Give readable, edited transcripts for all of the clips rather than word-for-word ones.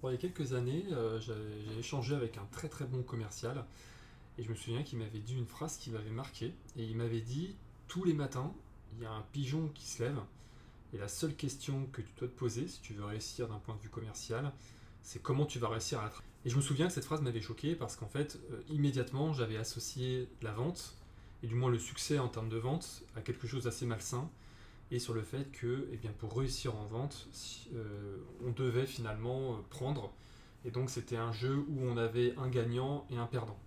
Bon, il y a quelques années, j'ai échangé avec un très très bon commercial et je me souviens qu'il m'avait dit une phrase qui m'avait marqué. Et il m'avait dit: tous les matins, il y a un pigeon qui se lève et la seule question que tu dois te poser si tu veux réussir d'un point de vue commercial, c'est comment tu vas réussir à l'attraper. Et je me souviens que cette phrase m'avait choqué parce qu'en fait, immédiatement, j'avais associé la vente, et du moins le succès en termes de vente, à quelque chose d'assez malsain, et sur le fait que, eh bien, pour réussir en vente, on devait finalement prendre, et donc c'était un jeu où on avait un gagnant et un perdant.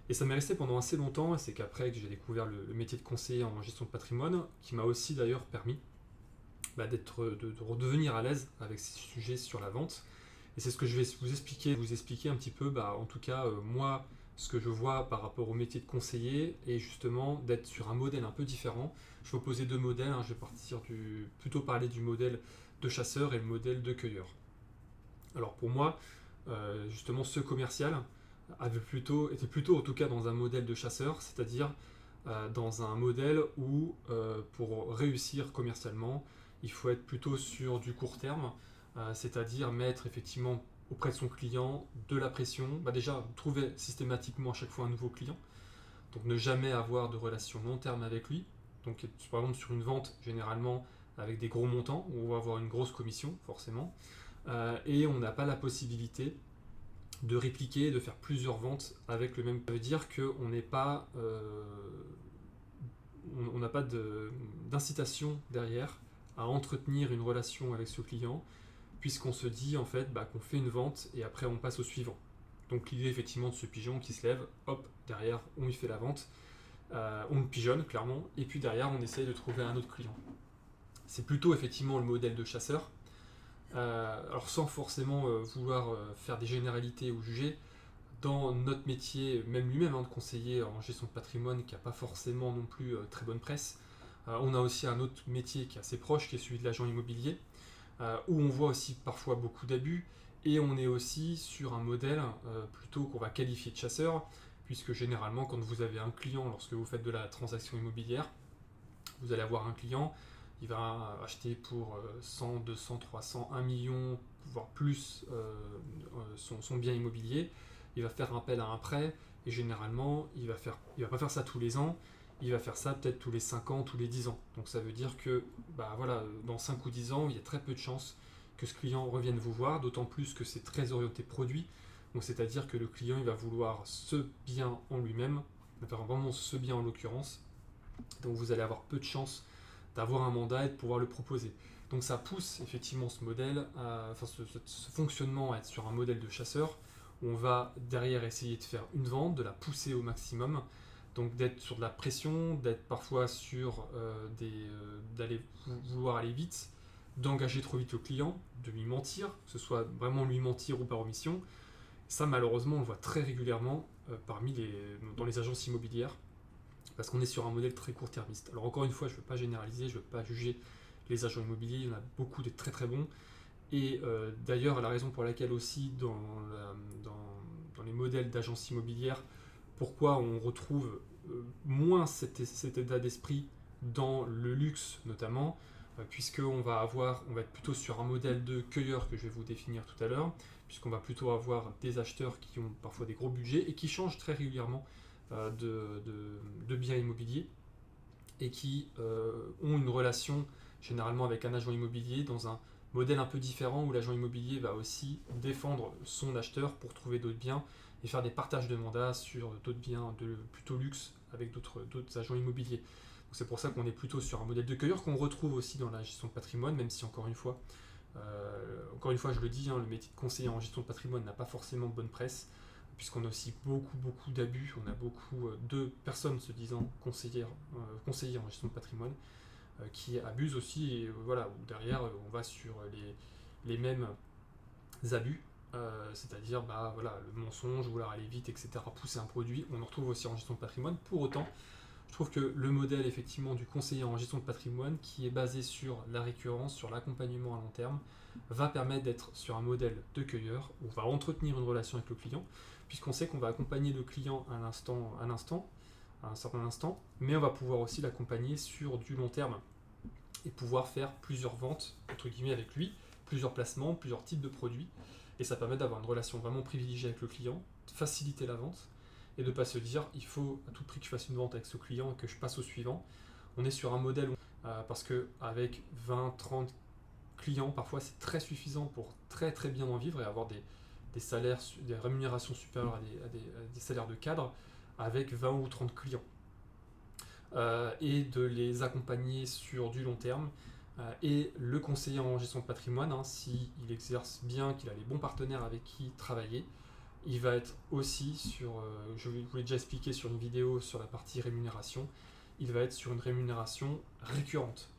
Et ça m'est resté pendant assez longtemps, et c'est qu'après que j'ai découvert le métier de conseiller en gestion de patrimoine, qui m'a aussi d'ailleurs permis de redevenir à l'aise avec ces sujets sur la vente. Et c'est ce que je vais vous expliquer un petit peu, en tout cas, moi, ce que je vois par rapport au métier de conseiller, et justement d'être sur un modèle un peu différent. Je vais opposer deux modèles, hein. Je vais plutôt parler du modèle de chasseur et le modèle de cueilleur. Alors pour moi, justement, ce commercial était plutôt en tout cas dans un modèle de chasseur, c'est-à-dire dans un modèle où pour réussir commercialement, il faut être plutôt sur du court terme, c'est-à-dire mettre effectivement auprès de son client de la pression, déjà trouver systématiquement à chaque fois un nouveau client, donc ne jamais avoir de relation long terme avec lui, donc par exemple sur une vente généralement avec des gros montants, où on va avoir une grosse commission forcément, et on n'a pas la possibilité de répliquer, de faire plusieurs ventes avec le même. Ça veut dire qu'on n'est pas, on n'a pas d'incitation derrière à entretenir une relation avec ce client, puisqu'on se dit en fait qu'on fait une vente et après on passe au suivant. Donc l'idée effectivement de ce pigeon qui se lève, hop, derrière on lui fait la vente, on le pigeonne clairement, et puis derrière on essaye de trouver un autre client. C'est plutôt effectivement le modèle de chasseur. Alors sans forcément vouloir faire des généralités ou juger, dans notre métier, même lui-même de conseiller en gestion de patrimoine, qui n'a pas forcément non plus très bonne presse, on a aussi un autre métier qui est assez proche, qui est celui de l'agent immobilier, où on voit aussi parfois beaucoup d'abus, et on est aussi sur un modèle plutôt qu'on va qualifier de chasseur, puisque généralement quand vous avez un client, lorsque vous faites de la transaction immobilière, vous allez avoir un client, il va acheter pour 100, 200, 300, 1 million, voire plus son bien immobilier. Il va faire appel à un prêt, et généralement, il va pas faire ça tous les ans, il va faire ça peut-être tous les 5 ans, tous les 10 ans. Donc ça veut dire que dans 5 ou 10 ans, il y a très peu de chances que ce client revienne vous voir, d'autant plus que c'est très orienté produit. Donc c'est-à-dire que le client il va vouloir ce bien en lui-même, enfin vraiment ce bien en l'occurrence. Donc vous allez avoir peu de chances d'avoir un mandat et de pouvoir le proposer. Donc ça pousse effectivement ce modèle, ce fonctionnement à être sur un modèle de chasseur, où on va derrière essayer de faire une vente, de la pousser au maximum, donc d'être sur de la pression, d'être parfois sur d'aller vouloir aller vite, d'engager trop vite le client, de lui mentir, que ce soit vraiment lui mentir ou par omission. Ça malheureusement on le voit très régulièrement dans les agences immobilières, parce qu'on est sur un modèle très court-termiste. Alors encore une fois, je ne veux pas généraliser, je ne veux pas juger les agents immobiliers, il y en a beaucoup de très très bons. Et d'ailleurs, la raison pour laquelle aussi dans les modèles d'agences immobilières, pourquoi on retrouve moins cet état d'esprit dans le luxe notamment, puisqu'on on va être plutôt sur un modèle de cueilleur que je vais vous définir tout à l'heure, puisqu'on va plutôt avoir des acheteurs qui ont parfois des gros budgets et qui changent très régulièrement de biens immobiliers, et qui ont une relation généralement avec un agent immobilier dans un modèle un peu différent, où l'agent immobilier va aussi défendre son acheteur pour trouver d'autres biens et faire des partages de mandats sur d'autres biens de plutôt luxe avec d'autres agents immobiliers. Donc c'est pour ça qu'on est plutôt sur un modèle de cueilleur qu'on retrouve aussi dans la gestion de patrimoine, même si encore une fois je le dis, le métier de conseiller en gestion de patrimoine n'a pas forcément bonne presse, puisqu'on a aussi beaucoup d'abus. On a beaucoup de personnes se disant conseillers en gestion de patrimoine qui abusent aussi, et voilà, où derrière on va sur les mêmes abus, c'est-à-dire le mensonge, vouloir aller vite, etc., pousser un produit. On en retrouve aussi en gestion de patrimoine. Pour autant, je trouve que le modèle effectivement du conseiller en gestion de patrimoine, qui est basé sur la récurrence, sur l'accompagnement à long terme, va permettre d'être sur un modèle de cueilleur, où on va entretenir une relation avec le client, puisqu'on sait qu'on va accompagner le client à un certain instant, mais on va pouvoir aussi l'accompagner sur du long terme et pouvoir faire plusieurs ventes entre guillemets avec lui, plusieurs placements, plusieurs types de produits. Et ça permet d'avoir une relation vraiment privilégiée avec le client, de faciliter la vente, et de ne pas se dire il faut à tout prix que je fasse une vente avec ce client et que je passe au suivant. On est sur un modèle parce qu'avec 20, 30 clients, parfois c'est très suffisant pour très très bien en vivre et avoir des salaires, des rémunérations supérieures à des salaires de cadre avec 20 ou 30 clients. Et de les accompagner sur du long terme. Et le conseiller en gestion de patrimoine, s'il exerce bien, qu'il a les bons partenaires avec qui travailler, il va être aussi sur, je vous l'ai déjà expliqué sur une vidéo sur la partie rémunération, il va être sur une rémunération récurrente.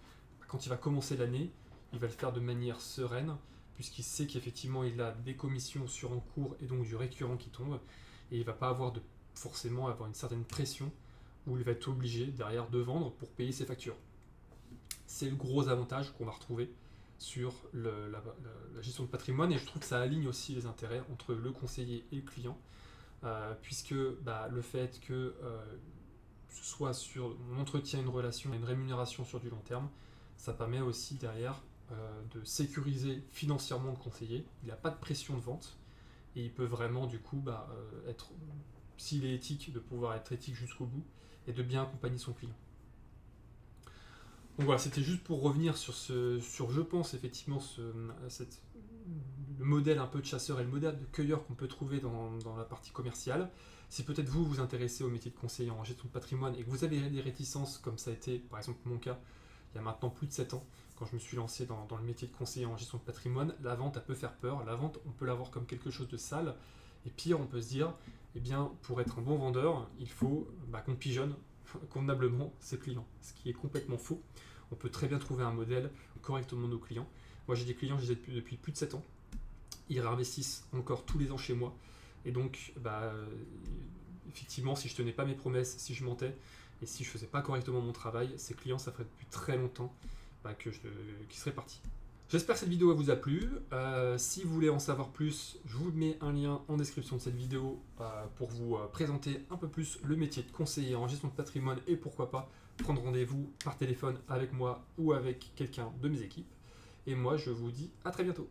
Quand il va commencer l'année, il va le faire de manière sereine, puisqu'il sait qu'effectivement il a des commissions sur en cours et donc du récurrent qui tombe, et il ne va pas forcément avoir une certaine pression où il va être obligé derrière de vendre pour payer ses factures. C'est le gros avantage qu'on va retrouver sur la gestion de patrimoine, et je trouve que ça aligne aussi les intérêts entre le conseiller et le client, puisque le fait que ce soit on entretient une relation, une rémunération sur du long terme, ça permet aussi derrière de sécuriser financièrement le conseiller. Il n'a pas de pression de vente et il peut vraiment du coup être, s'il est éthique, de pouvoir être éthique jusqu'au bout et de bien accompagner son client. Donc voilà, c'était juste pour revenir sur je pense effectivement le modèle un peu de chasseur et le modèle de cueilleur qu'on peut trouver dans la partie commerciale. Si peut-être vous intéressez au métier de conseiller en gestion de patrimoine et que vous avez des réticences, comme ça a été par exemple mon cas il y a maintenant plus de 7 ans, quand je me suis lancé dans le métier de conseiller en gestion de patrimoine, la vente, elle peut faire peur. La vente, on peut la voir comme quelque chose de sale. Et pire, on peut se dire, eh bien, pour être un bon vendeur, il faut qu'on pigeonne convenablement ses clients. Ce qui est complètement faux. On peut très bien trouver un modèle correctement nos clients. Moi, j'ai des clients, je les ai depuis plus de 7 ans. Ils réinvestissent encore tous les ans chez moi. Et donc, effectivement, si je tenais pas mes promesses, si je mentais, et si je faisais pas correctement mon travail, ces clients, ça ferait depuis très longtemps qu'ils seraient partis. J'espère que cette vidéo vous a plu. Si vous voulez en savoir plus, je vous mets un lien en description de cette vidéo pour vous présenter un peu plus le métier de conseiller en gestion de patrimoine et pourquoi pas prendre rendez-vous par téléphone avec moi ou avec quelqu'un de mes équipes. Et moi, je vous dis à très bientôt.